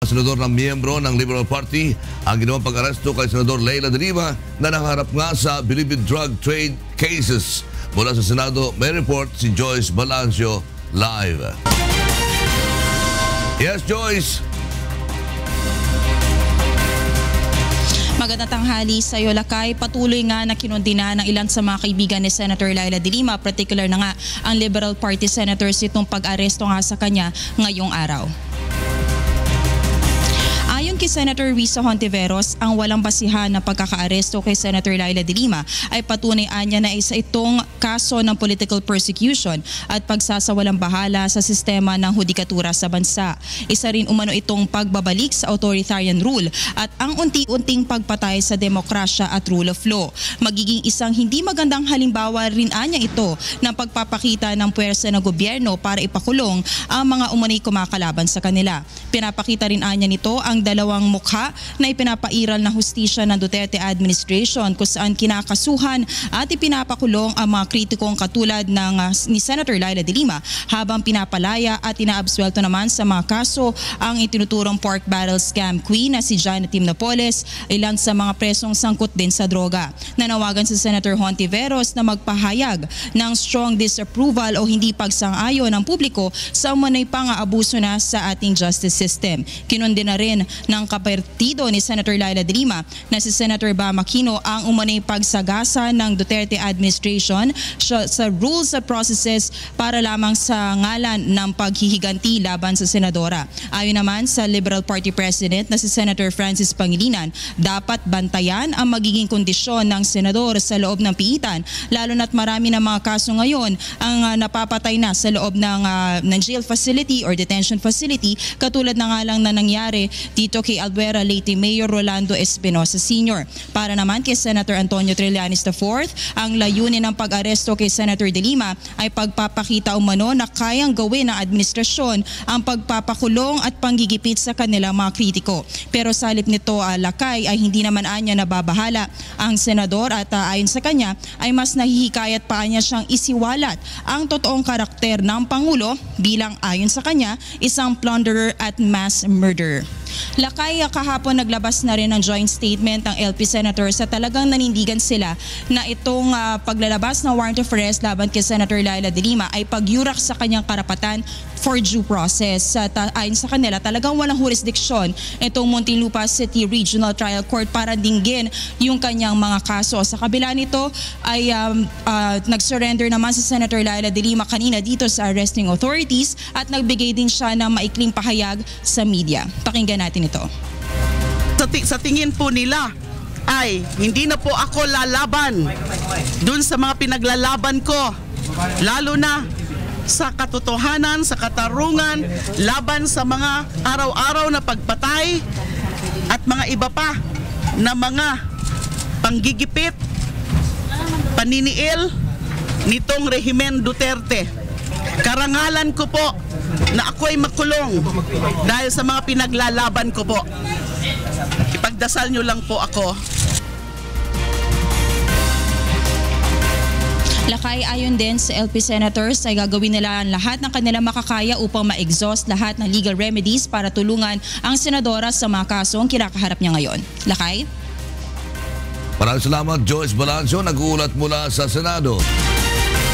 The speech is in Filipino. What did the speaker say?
senador ng miyembro ng Liberal Party ang ginawang pag-aresto kay Senador Leila de Lima na nakaharap nga sa believed drug trade cases. Mula sa Senado, may report si Joyce Balancio live. Yes, Joyce. Magandang tanghali sa iyo, Lakay. Patuloy nga na kinundina ng ilan sa mga kaibigan ni Senator Leila de Lima, particular na nga ang Liberal Party senators itong pag-aresto nga sa kanya ngayong araw. Ayon kay Senator Risa Hontiveros, ang walang basihan na pagkakaaresto kay Senator Leila de Lima ay patunay niya na isa itong kaso ng political persecution at pagsasawalang bahala sa sistema ng hudikatura sa bansa. Isa rin umano itong pagbabalik sa authoritarian rule at ang unti-unting pagpatay sa demokrasya at rule of law. Magiging isang hindi magandang halimbawa rin anya ito ng pagpapakita ng puwersa ng gobyerno para ipakulong ang mga umunay kumakalaban sa kanila. Pinapakita rin anya nito ang dalawang mukha na ipinapairal na hustisya ng Duterte administration kung saan kinakasuhan at ipinapakulong ang mga kritikong katulad ni Senator Leila de Lima habang pinapalaya at inaabsuelto naman sa mga kaso ang itinuturong pork barrel scam queen na si Janet Timnapoles, ilan sa mga presong sangkot din sa droga. Nanawagan si Senator Hontiveros na magpahayag ng strong disapproval o hindi pagsang-ayon ng publiko sa umunay pang-aabuso na sa ating justice system. Kinundina rin ng kapartido ni Senator Leila de Lima na si Senator Bam Aquino ang umunay pagsagasa ng Duterte administration sa rules at processes para lamang sa ngalan ng paghihiganti laban sa senadora. Ayon naman sa Liberal Party President na si Senator Francis Pangilinan, dapat bantayan ang magiging kondisyon ng senador sa loob ng piitan, lalo na't marami na mga kaso ngayon ang napapatay na sa loob ng jail facility or detention facility, katulad na nga lang na nangyari dito kay Albuera Leyte Mayor Rolando Espinosa Sr. Para naman kay Senator Antonio Trillanes IV, ang layunin ng pag-aresto kay Senator de Lima ay pagpapakita umano na kayang gawin ng administrasyon ang pagpapakulong at panggigipit sa kanilang mga kritiko. Pero sa halip nito, Lakay, ay hindi naman anya nababahala ang senador at ayon sa kanya ay mas nahihikayat pa niya siyang isiwalat ang totoong karakter ng Pangulo bilang ayon sa kanya isang plunderer at mass murderer. Lakay, kahapon naglabas na rin ng joint statement ng LP senators sa talagang nanindigan sila na itong paglalabas ng warrant of arrest laban kay Senator Leila de Lima ay pagyurak sa kanyang karapatan for due process. At ayon sa kanila, talagang walang jurisdiksyon itong Muntinlupa City Regional Trial Court para dinggin yung kanyang mga kaso. Sa kabila nito ay nag-surrender naman si Senator Leila de Lima kanina dito sa arresting authorities at nagbigay din siya ng maikling pahayag sa media. Pakinggan natin ito. Sa tingin po nila ay hindi na po ako lalaban dun sa mga pinaglalaban ko, lalo na sa katotohanan, sa katarungan, laban sa mga araw-araw na pagpatay at mga iba pa na mga panggigipit, paniniil nitong rehimen Duterte. Karangalan ko po na ako ay makulong dahil sa mga pinaglalaban ko po. Ipagdasal nyo lang po ako. Lakay, ayon din sa LP senators ay gagawin nila ang lahat ng kanilang makakaya upang ma-exhaust lahat ng legal remedies para tulungan ang senadora sa mga kasong kinakaharap niya ngayon. Lakay? Maraming salamat, Joyce Balancio, nag-uulat mula sa Senado.